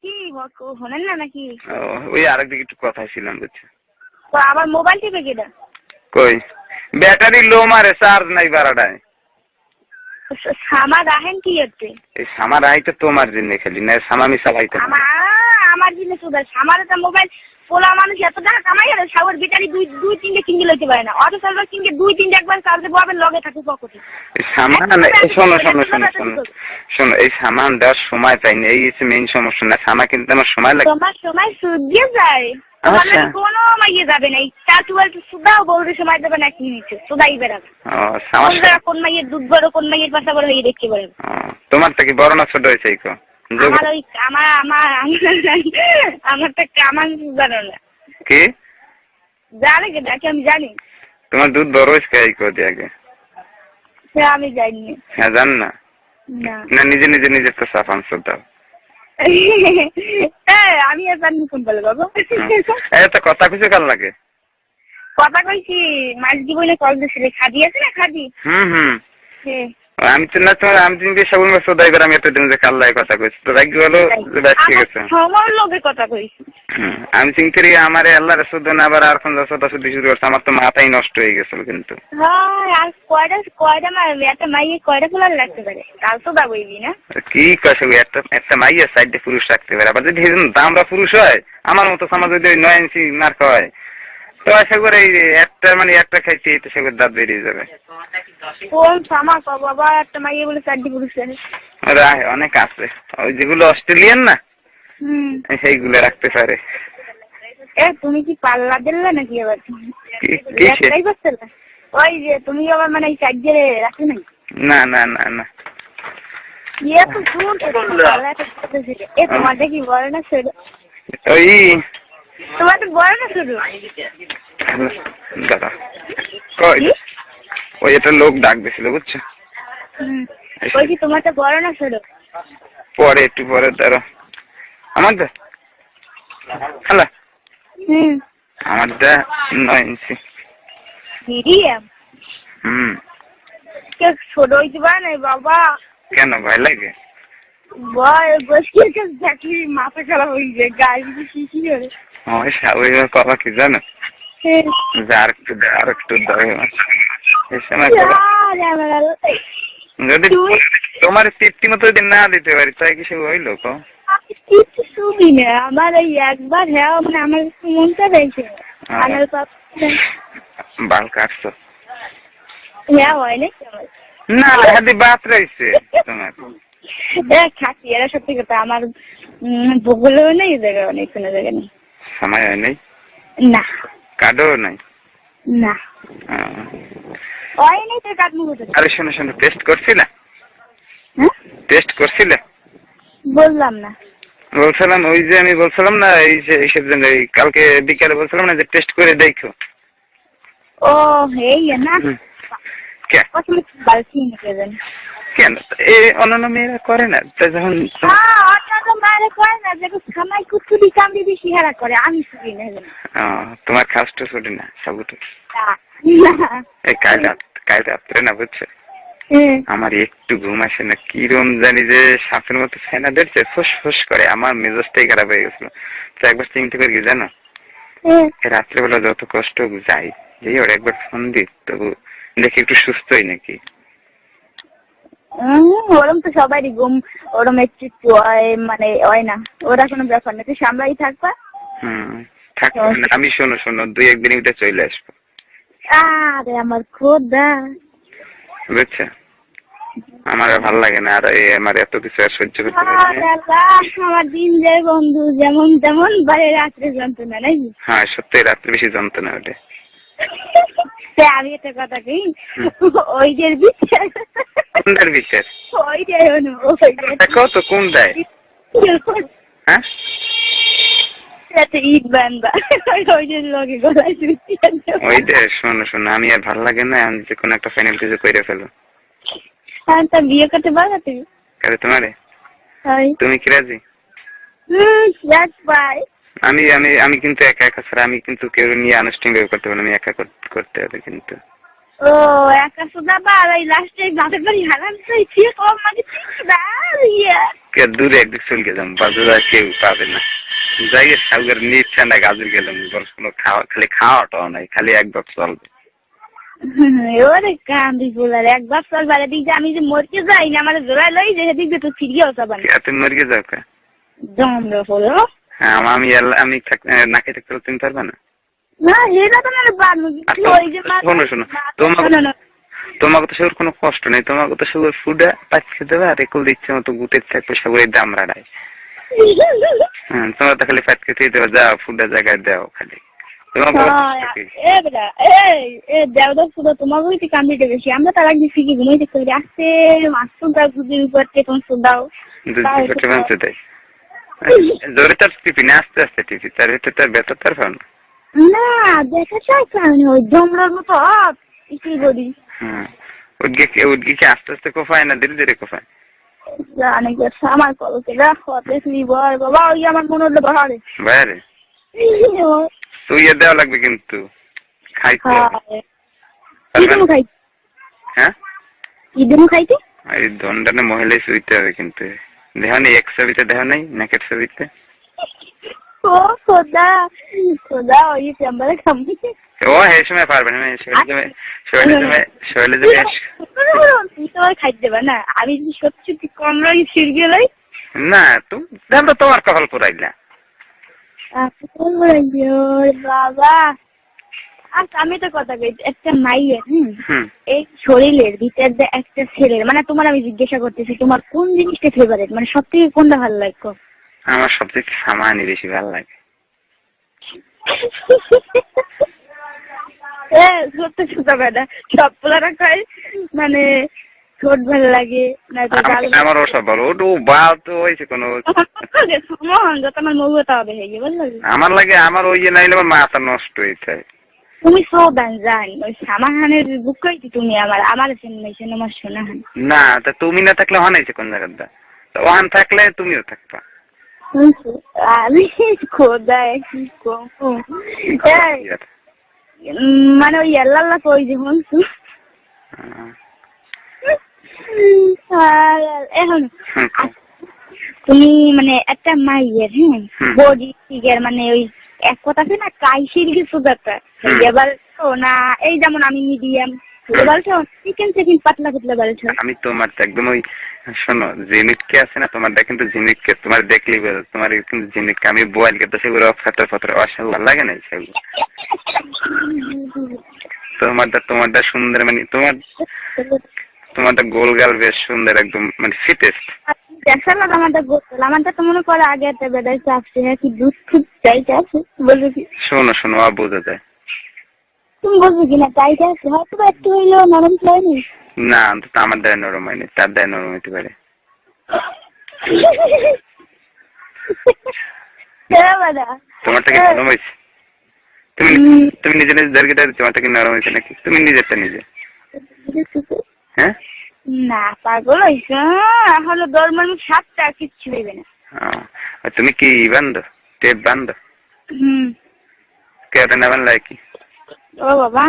কি শোনেন না নাকি? ওই আরেকদিকে একটু কথা ছিলাম বুঝছো। তো আবার মোবাইল টিপে কেটা? কই ব্যাটারি লো মারে, চার্জ নাই বারাডায়। সামা রাহেন কি হচ্ছে? এই সামা রাই তো তোমার জন্য খালি না, সামা মিশা ভাইতে আমার জিনিস আমার একটা মোবাইল পোলা মানুষ এত টাকা কামাই গেলে সাগর ব্যাটারি দুই তিনটে কিনতে লইতে পারে না। অটো সার্ভার কিনতে দুই তিনটে একবার চার্জে পাবেন লগে থাকে পকেটে। শোনো এই সামান দেওয়ার সময় পাই না, এই মেইন সমস্যা না। সামা কিনতে আমার সময় লাগে, তোমার সময় সুদিয়ে যায়। কোনো মাইয়ে যাবে না, সুদাও বউরে সময় দেবে না, কি নিচ্ছে সুদাই বেড়াবে। কোন মাইয়ের দুধ বড় কোন মাইয়ের পাশা বড় এই দেখতে পারে। তোমারটা কি বড় না ছোট হয়েছে? আমার ওই আমারটা কামান জানো না কি জানে কি নাকি? আমি জানি তোমার দুধ বড় হয়েছে আগে, আমি জানি। হ্যাঁ জান না, না নিজে নিজে নিজের তো সাফ আনসার দাও। আমি আর জানি কোন বলে বাবা। তো কথা কিছু কাল লাগে, কথা কইছি মাছ জীবনে কল দিয়েছিলে। খাদি আছে না খাদি? আমি তো না তোমার আমি তুমি সবুল মাছ সদাই করে আমি এতদিন যে কাল্লাই কথা কইছি তো ভাগ্য হলো ঠিক আছে। আমার লোকে কথা কইছি আমি চিন্তা করি আমার আল্লাহ রসুদ না আবার আর কোন সদা শুদ্ধি শুরু করছে, আমার তো মাথাই নষ্ট হয়ে গেছিল। কিন্তু আর কয়টা মারবে একটা মাইয়ে কয়টা ফুলার রাখতে পারে? কাল তো দাবইবি না কি কয় একটা মাইয়ের সাইডে পুরুষ রাখতে পারে। আবার যদি আমরা পুরুষ হয় আমার মতো সমাজ যদি 9 ইঞ্চি মার্ক হয় তো আশা করে একটা একটা খাইতে সে দাঁত বেরিয়ে যাবে। কোন সামা বাবা একটা মাইয়ে বলে 4টি পুরুষ অনেক আছে, ওই যেগুলো অস্ট্রেলিয়ান না সেইগুলো রাখতে পারে। তুমি কি পাল্লা দিলে নাকি? আবার ওই যে তুমি আবার এই চার্জারে রাখি নাই? না না না না তোমার দেখি বলে না শুধু ওই তোমার তো বলে না শুধু দাদা ওই একটা লোক ডাক দিছিল বুঝছো। ওই কি তোমারটা বড় না ছোট? পরে একটু পরে দাঁড়ো। আমারটা হ্যালো আমারটা 9 ইঞ্চি। ছোট হইতে পারে না বাবা? কেন ভয় লাগে? মাথা খারাপ হয়ে যায় গাড়ি শিশি করে। ওই কথা কি জানো, আর একটু যদি তোমার তৃপ্তি মতো যদি না দিতে পারি তাই কি সে হইলো? কিছু শুনি না আমার এই একবার হ্যাঁ আমার মনটা রয়েছে বাল কাটছো? হ্যাঁ হয় না না হাতে বাত রয়েছে তোমার খাচ্ছি। এরা সত্যি কথা আমার বগুলেও নেই, জায়গায় অনেক কোনো জায়গায় নেই, সময় হয় নাই না কার্ডও নাই না হয় নাই তো কাটবো। আরে শোনো শোনো টেস্ট করছিলে? টেস্ট করছিলে? বললাম না বলছিলাম ওই যে আমি বলছিলাম না এই যে এইসব কালকে বিকালে বলছিলাম না যে টেস্ট করে দেখো। ও এই না কেন এই অন্যান্য মেয়েরা করে না? যখন তোমার খাসটা ছুটি না সবুটো কাল রাত্রে না বুঝছো আমার একটু ঘুম আসে না, কিরম জানি যে সাপের মতো ফেনা ধরছে, ফুস ফুস করে। আমার মেজাজটাই খারাপ হয়ে গেছিল। তো একবার চিন্তা করি কি জানো, রাত্রেবেলা যত কষ্ট যাই এই ওর একবার ফোন দিই তবু দেখি একটু সুস্থই নাকি। ওরম তো সবারই ঘুম ওরম একটু হয় না, ওরা কোনো ব্যাপার না, তুই সামলাই থাকবা। আমি শোনো 2-1 দিন এটা চলে আসবো। আরে আমার খোদা বুঝছো, আমার ভালো লাগে না আর আমার এত কিছু আর সহ্য করতে পারি না। আমার দিন যায় বন্ধু যেমন তেমন বাইরে রাত্রে যন্ত্রণা নাকি? হ্যাঁ সত্যি রাত্রে বেশি যন্ত্রণা ওঠে। আমি একটা কথা কই, ওই যে বিচার ওইটাই দেখো তো কোনটায় হ্যাঁ ইট বান্ধা ওইটা। শোনো আমি আর ভালো লাগে না, আমি যে কোনো একটা ফাইনাল কিছু করে ফেলো। তা বিয়ে করতে পারো তুমি? তোমারে তুমি কি রাজি? আমি আমি আমি কিন্তু একা ছাড়া আমি কিন্তু কেউ নিয়ে আনুষ্ঠানিক করতে পারি না, আমি একা করতে হবে। কিন্তু ও একা সুদা বা আর এই লাস্টে বাপের বাড়ি হারান তো ইয়ে কম মানে না ইয়ে কে দূরে একদিক চলে গেলাম বাজার কেউ পাবে না যাই সাগর নিচ্ছে না গাজর গেলাম কোনো খাওয়া খালি খাওয়াটাও নাই খালি একবার চলবে ওরে কান্দি বলার একবার চল বাড়ি দিক আমি যে মরকে যাই না আমার জোড়া লই যে দিক তো ফিরিয়েও যাবা না তুমি মরকে যাও কা দমরা হলো হ্যাঁ আমি আমি নাকে থাকতে তুমি পারবে না না এটা তো না বানু ওই যে শোনো তোমাকে তো সেগুলো কোনো কষ্ট নেই তোমাকে তো সেগুলো ফুডে পাচ্ছে দেবে আর এগুলো দিচ্ছে মতো গুটের থাকবে সেগুলো দাম রাড়ায় হ্যাঁ তোমরা তো খালি পাঁচ খেতে দেবে যাও ফুডের জায়গায় দাও খালি আমরা তার আগে ফিকি ঘুমাইতে করি আসছে মাসুদা গুজির উপর তখন সুদাও জোরে তার টিপি না আস্তে আস্তে টিপি তার ভিতরে তার বেতর তার পাও না দেখা যায় কারণ ওই জমলার মতো কি করি উদ্গিকে আস্তে আস্তে কোফায় না ধীরে ধীরে কোফায় জানি আমার কলকে রাখো দেখলি বল বাবা ওই আমার মনে হলো বাহারে বাইরে তুই দেওয়া লাগবে কিন্তু খাইতে হ্যাঁ ইদুনু খাইতে এই দণ্ডানে মহিলাই শুইতে হবে কিন্তু দেহ নেই এক ছবিতে দেহ নেই নাকের ছবিতে ও খোদা খোদা ওই চেম্বারে খামবি ও এই সময় পারবে না শৈলে যাবে তুই তো খাইতে দেবা না আমি যদি সত্যি সত্যি কম রই ছিড়গে লাই না তুমি তোমার কপাল পুরাইলা বাবা আচ্ছা আমি তো কথা কই একটা মাইয়ের এই শরীরের ভিতর যে একটা ছেলের মানে তোমার আমি জিজ্ঞাসা করতেছি তোমার কোন জিনিসটা ফেভারিট মানে সব থেকে কোনটা ভালো লাগে আমার সব থেকে সামানি বেশি ভালো লাগে সত্যি ছোট বেটা সব পোলারা খাই মানে ছোট ভালো লাগে আমার সব ভালো ওটু বাল তো হয়েছে কোনো আমার মৌতা হবে আমার লাগে আমার ওই যে নাইলে আমার মাথা নষ্ট হয়েছে তুমি সৌদান জান ওই সামাহানের বুক কইছি তুমি আমার চেন্নাইছেন আমার শোনাহান না তা তুমি না থাকলে হনাইছে কোন জায়গাটা ওখান থাকলে তুমিও থাকবা আমি খোদায় কি কম মানে ওই আল্লাহ কই যে হনছু এখন তুমি মানে একটা মাইয়ের বডি ফিগার মানে ওই এক কথা আছে না কাইশির কিছু ব্যাপার এবার তো না এই যেমন আমি মিডিয়াম চিকেন চিকেন পাতলা পাতলা বাড়ছে আমি তোমার একদম ওই শোনো জিনিককে আছে না তোমার কিন্তু জিনিককে তোমার দেখলেই তোমার কিন্তু জিনিককে আমি বয়েল করতে সেগুলো ফাটার ফাটার অসাল্লাহ লাগে না সেগুলো তোমারটা সুন্দর মানে তোমারটা গোল গাল বেশ সুন্দর একদম মানে ফিটেস্ট আমারটা তো মনে করে আগে একটা বেড়াই চাপছে হ্যাঁ কি দুধ খুব চাইতে আছে বলবো কি শোনো বোঝা যায় তুমি বলছো কিনা চাইতে আছে হয়তো একটু হইলেও নরম হয়নি না অন্তত আমার দেয় নরম হয়নি তার দেয় নরম হইতে পারে তোমারটা কি নরম হয়েছে তুমি নিজে নিজে দাঁড়িয়ে দাঁড়িয়ে তোমারটা কি নরম হয়েছে নাকি তুমি নিজেরটা নিজে হ্যাঁ না পাগল হইছে এখনো দরমান 7টা কিচ্ছু হইবে না তুমি কি বান্ধ টেপ বান্ধ কেটে নেবেন লাইকি ও বাবা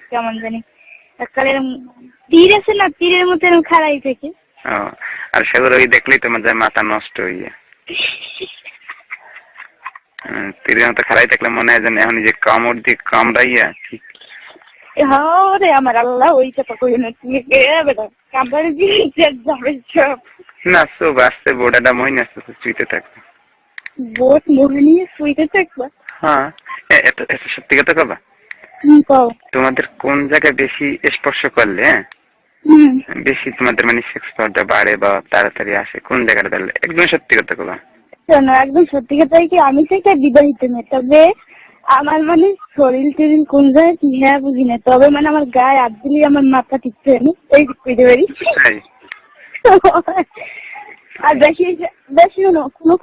কেমন জানি সকালের তীর আছে না তীরের মতো খাড়াই থেকে আর সেগুলো ওই দেখলেই তোমার যায় মাথা নষ্ট হয়ে যায় তীরের মতো খাড়াই থাকলে মনে হয় যেন এখন যে কামড় দিয়ে কামড়াইয়া রে আমার আল্লাহ ওই কথা কই না তুমি বেটা কামড়ে দিয়ে যাবে সব না সব আসতে বোর্ডাটা মহিনা শুইতে থাকবে বোট মোহিনী শুইতে থাকবা হ্যাঁ এটা সত্যি কথা কবা তোমাদের কোন জায়গায় বেশি স্পর্শ করলে বেশি তোমাদের মানে সেক্স পাওয়ারটা বাড়ে বা তাড়াতাড়ি আসে কোন জায়গাটা ধরলে একদম সত্যি কথা কবা একদম সত্যি কথা কি আমি তো একটা বিবাহিত মেয়ে তবে আমার মানে শরীর টরিল কোন জায়গায় কি হ্যাঁ বুঝি না তবে মানে আমার গায়ে হাত দিলে আমার মাথা টিকছে এই বুঝতে পারি আর বেশি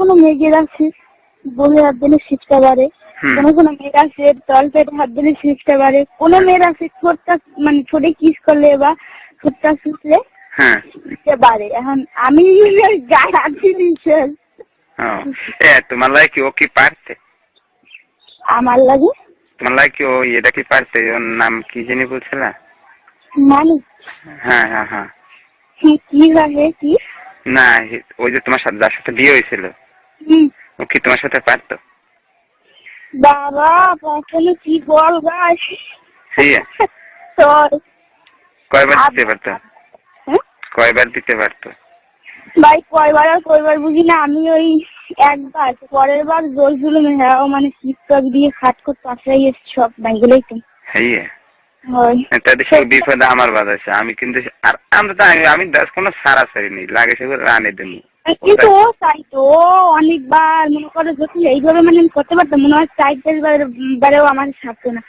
কোনো মেয়েদের আছে বলে হাত দিলে শীতটা বাড়ে কোনো মেয়ের আছে তল পেটে হাত দিলে শীতটা বাড়ে কোনো মেয়ের আছে ছোটটা মানে ছোটে কিস করলে বা ছোটটা শুকলে বাড়ে এখন আমি গায়ে হাত দিলি তোমার লাগে কি ও কি পারতে আমার লাগে তোমার কি ও এটা কি পারছে, ওর নাম কি জানি বলছিলা? মানুষ হ্যাঁ হ্যাঁ হ্যাঁ। কি লাগে কি? না, ওই যে তোমার সাথে যার সাথে বিয়ে হয়েছিল, ও কি তোমার সাথে পারতো? বাবা কখনো কি বল গাছ কয়বার দিতে পারতো? কয়বার দিতে পারতো? ভাই কয়বার আর কয়বার বুঝি না, আমি ওই একবার, পরের বার জোর জুলুমে হ্যাঁ মানে টিকটক দিয়ে খাট করতে আসাই সব ব্যাংগুলোই তো। হ্যাঁ বিপদ আমার বাজাইছে, আমি কিন্তু আর আমরা তো আমি কোনো সারাসারি নেই, লাগে সেগুলো রানে দেবো। কিন্তু ও চাইতো অনেকবার, মনে করো যদি এইভাবে মানে আমি করতে পারতাম, মনে হয় 4-5 বারেও আমার ছাড়তো না।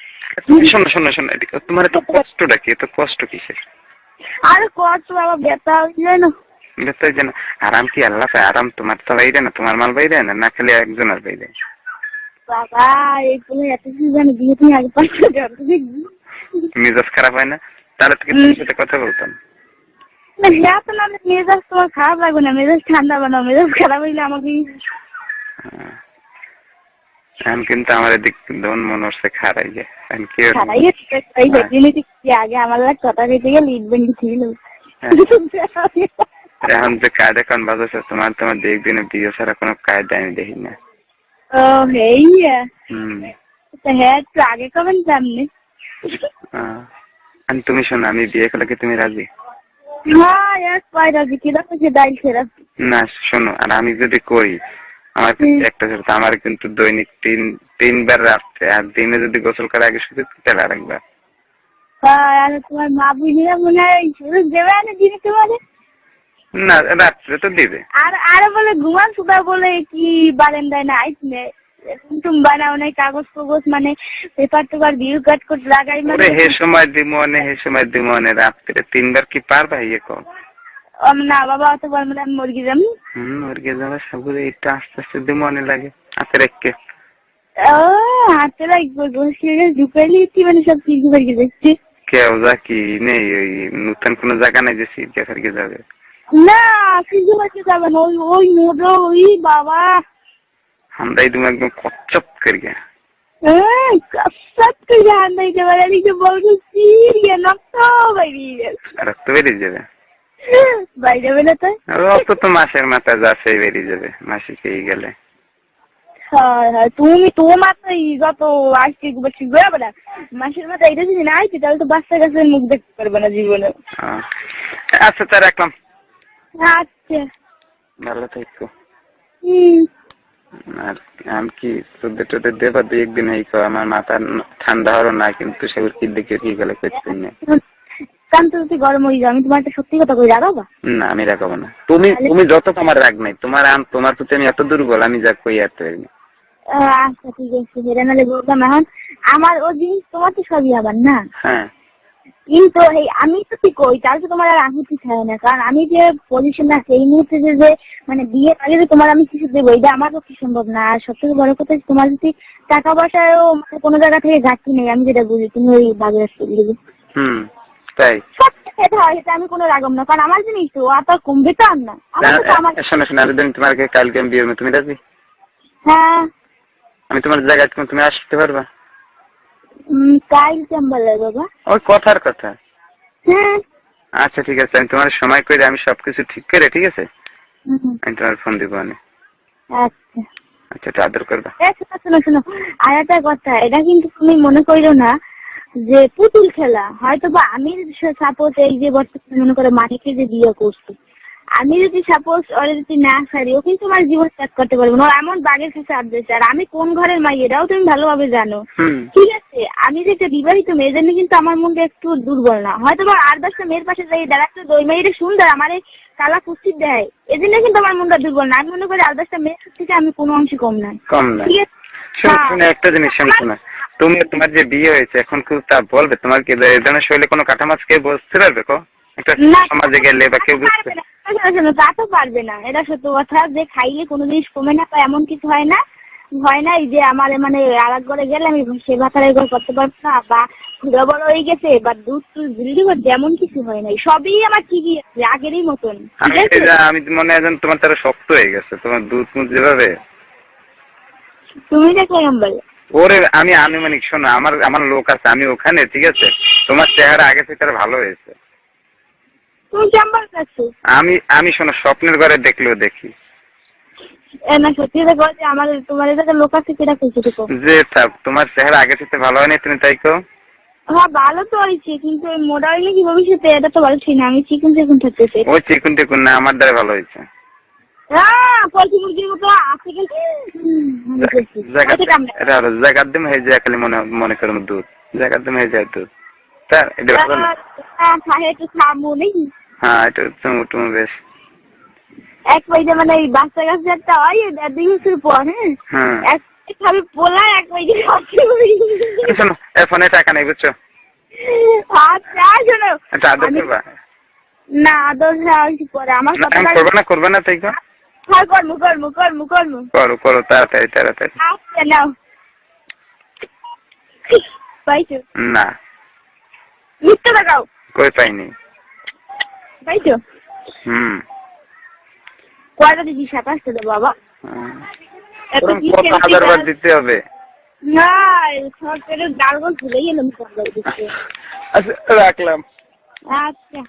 শোনো শোনো শোনো, তোমার এত কষ্টটা কি, এত কষ্ট কিসের? আরে কষ্ট বাবা, ব্যথা হয়ে যায় না। ব্যথা হয়ে যায় না? আরাম কি আল্লাহ পায়? আরাম তোমার তো বাইরে না, তোমার মাল বাইরে না খালি একজনের বাইরে। বাবা এইগুলো এত কিছু জানি, বিয়ে তুমি আগে পাচ্ছ, মেজাজ খারাপ হয় না? তাহলে থেকে তোমার সাথে কথা বলতাম না। হ্যাঁ তো না, মেজাজ তোমার খারাপ লাগবে না, মেজাজ ঠান্ডা বানাও, মেজাজ খারাপ হইলে আমাকে। এখন কিন্তু আমার এদিক মনে হচ্ছে খারাই যায় আগে আমার কথা কেটে গেলে ইটবেন্ডি ছিল। এখন যে কায়দা কান বাজাচ্ছে তোমার একদিনে বিয়ে ছাড়া কোনো কায়দা আমি দেখি না। ও হ্যাঁ, একটু আগে কবেন সামনে। তুমি শোনো, আমি বিয়ে করলে কি তুমি রাজি? হ্যাঁ রাজি, কিরকম ডাইল সেরা। না শোনো, আর আমি যদি করি আমার একটা শর্ত, আমার কিন্তু দৈনিক 3বার রাত্রে, আর দিনে যদি গোসল করার আগে শুধু তেলা রাখবা। তোমার মা বুঝিরা মনে হয় সুযোগ দেবে না দিনে তোমাদের? না রাত্রে তো দিবে। আরে বলে ঘুমান সুদা বলে কি বারান্দায় না আইসনে তুমি বানাও নাই কাগজ কাগজ মানে পেপার টেপার ভিউ কাট করে লাগাই মানে হে সময় দিমনে রাত্রে 3বার কি পারবা? ইয়ে কম না বাবা, অত বল মানে আমি মুরগি যাম। মুরগি যাবে সবগুলো একটু আস্তে আস্তে দিমনে লাগে হাতে রেখে। হাতে রাখবো ঢুকাইলি মানে সব কিছু ফেরকে দেখছি। কেউ যা কি নেই, ওই নতুন কোন জায়গা নেই যে সিট ফেরকে যাবে? না কিছু ফেরকে যাবে না, ওই মোড়ো ওই বাবা হামদাই তুমি একদম কচ্চপ করে গে রক্ত বেরিয়ে যাবে। বাইরে বেরো তো রক্ত তো মাসের মাথায় যাচ্ছে, বেরিয়ে যাবে মাসি খেয়ে গেলে। তুমি তোমার তো যত আসছি বেড়া মাসের মাথায় এটা যদি না আসছি তাহলে তো বাচ্চা কাছে মুখ দেখতে পারবে না জীবনে। আচ্ছা তা রাখলাম। আচ্ছা ভালো থাকো। আর আমি কি তোদের দেবা 2-1 দিন আমার মাথা ঠান্ডা হলো না, কিন্তু সেগুলো কি দেখে কি গেলে করতে না কারণ তুই গরম হয়ে যাও, আমি তোমার একটা সত্যি কথা কই, রাখাবো না? আমি রাখাবো না। তুমি যত তোমার রাগ নাই, তোমার প্রতি আমি এত দুর্বল, আমি যা কই আর পারি। আচ্ছা ঠিক আছে, সেটা নাহলে বলতাম। এখন আমার ও জিনিস তোমার তো সবই আবার না। হ্যাঁ কিন্তু আমি তো ঠিক কই, তার তো তোমার আর আহুতি চাই না, কারণ আমি যে পজিশন আছে এই মুহূর্তে যে মানে বিয়ে আগে যে তোমার আমি কিছু দেবো, এটা আমার পক্ষে সম্ভব না। আর সব থেকে বড় কথা, তোমার যদি টাকা পয়সাও মানে কোনো জায়গা থেকে ঘাটতি নেই, আমি যেটা বুঝি তুমি ওই বাজার আসতে দিবে। তাই সেটা হয়, সেটা আমি কোনো রাগম না, কারণ আমার জিনিস তো আর কমবে তো আর না। তোমাকে কালকে আমি বিয়ে, তুমি রাজি? হ্যাঁ আমি তোমার জায়গায় তুমি আসতে পারবা? কাল চেম্বারে বাবা, ওই কথার কথা। হ্যাঁ আচ্ছা ঠিক আছে, আমি তোমার সময় করে আমি সবকিছু ঠিক করে, ঠিক আছে আমি তোমার ফোন দিব। আচ্ছা আচ্ছা আদর করবা। শোনো আর একটা কথা, এটা কিন্তু তুমি মনে করো না যে পুতুল খেলা। হয়তো বা আমি সাপোজ এই যে বর্তমানে মনে করো মানিকে যে বিয়ে করছি, আমি যদি সাপোজ ওরা যদি না ছাড়ি, ও কিন্তু আমার জীবন ত্যাগ করতে পারবো না। এমন বাঘের কাছে আদরেছে, আর আমি কোন ঘরের মাই এটাও তুমি ভালোভাবে জানো, ঠিক আছে? আমি যে একটা বিবাহিত মেয়ে, জন্য কিন্তু আমার মনটা একটু দুর্বল না। হয়তো বা 8-10টা মেয়ের পাশে যাই দাঁড়াচ্ছে, ওই মেয়েটা সুন্দর আমার এই কালা কুস্তির দেয়, এই জন্য কিন্তু আমার মনটা দুর্বল না। আমি মনে করি 8-10টা মেয়ের থেকে আমি কোনো অংশে কম নাই, ঠিক আছে? একটা জিনিস শোনো, তুমি তোমার যে বিয়ে হয়েছে এখন কেউ তা বলবে তোমার কি এই ধরনের শৈলী কোনো কাঠামাস কেউ বুঝতে পারবে? একটা সমাজে গেলে বা কেউ বুঝতে তা তো পারবে না, এটা সত্য কথা। যে খাইলে কোনো জিনিস কমে না বা এমন কিছু হয় না, এই যে আমার মানে আর এক ঘরে গেলে আমি সে ভাতার ঘর করতে পারবো না, বা বড় হয়ে গেছে বা দুধ বিল্ডি করছে, এমন কিছু হয় নাই। সবই আমার ঠিকই আছে আগেরই মতন। আমি মনে হয় তোমার তারা শক্ত হয়ে গেছে, তোমার দুধ মুধ যেভাবে তুমি দেখো বলে ওরে আমি আনুমানিক, শোনো, আমার আমার লোক আছে, আমি ওখানে, ঠিক আছে? তোমার চেহারা আগে থেকে আরো ভালো হয়েছে। তুমি কি আমার কাছে? আমি শোনো, স্বপ্নের ঘরে দেখলেও দেখি। না সত্যি কথা যে আমার তোমার এলাকা লোক আছে কেটা কইছে দেখো যে তোমার চেহারা আগে থেকে ভালো হয়নি, তুমি তাই কো? হ্যাঁ ভালো তো হয়েছে, কিন্তু ওই মোটা হইলে কি ভবিষ্যতে এটা তো ভালো ঠিক না। আমি চিকন চিকন থাকতেছি। ওই চিকুন টিকুন না, আমার দ্বারা ভালো হয়েছে। হ্যাঁ পয়সা মুরগির মতো আছে কিন্তু জায়গার দিম হয়ে যায়, খালি মনে করো দুধ, জায়গার দিম হয়ে যায় দুধ। তার এটা ভালো না? একটু খামো নাকি? হ্যাঁ, এটা তুমি বেশ এক পয়সা মানে এই বাচ্চা কাছে একটা হয় 1.5 বছর পর, হ্যাঁ এক খাবি পোলা এক পয়সা শোনো, ফোনে টাকা নেই, বুঝছো? আচ্ছা শোনো, আচ্ছা আদর করবা? না আদর পরে আমার করবে না তাই কো? হ্যাঁ করবো তাড়াতাড়ি। আচ্ছা নাও পাইছো? না, মিথ্যা দেখাও। কই পাইনি। পাইছো? কয়টা দিচ্ছি? 27টা দেবো বাবা। কত হাজার বার দিতে হবে? না সব ডালগোল ভুলে গেলাম। আচ্ছা রাখলাম। আচ্ছা।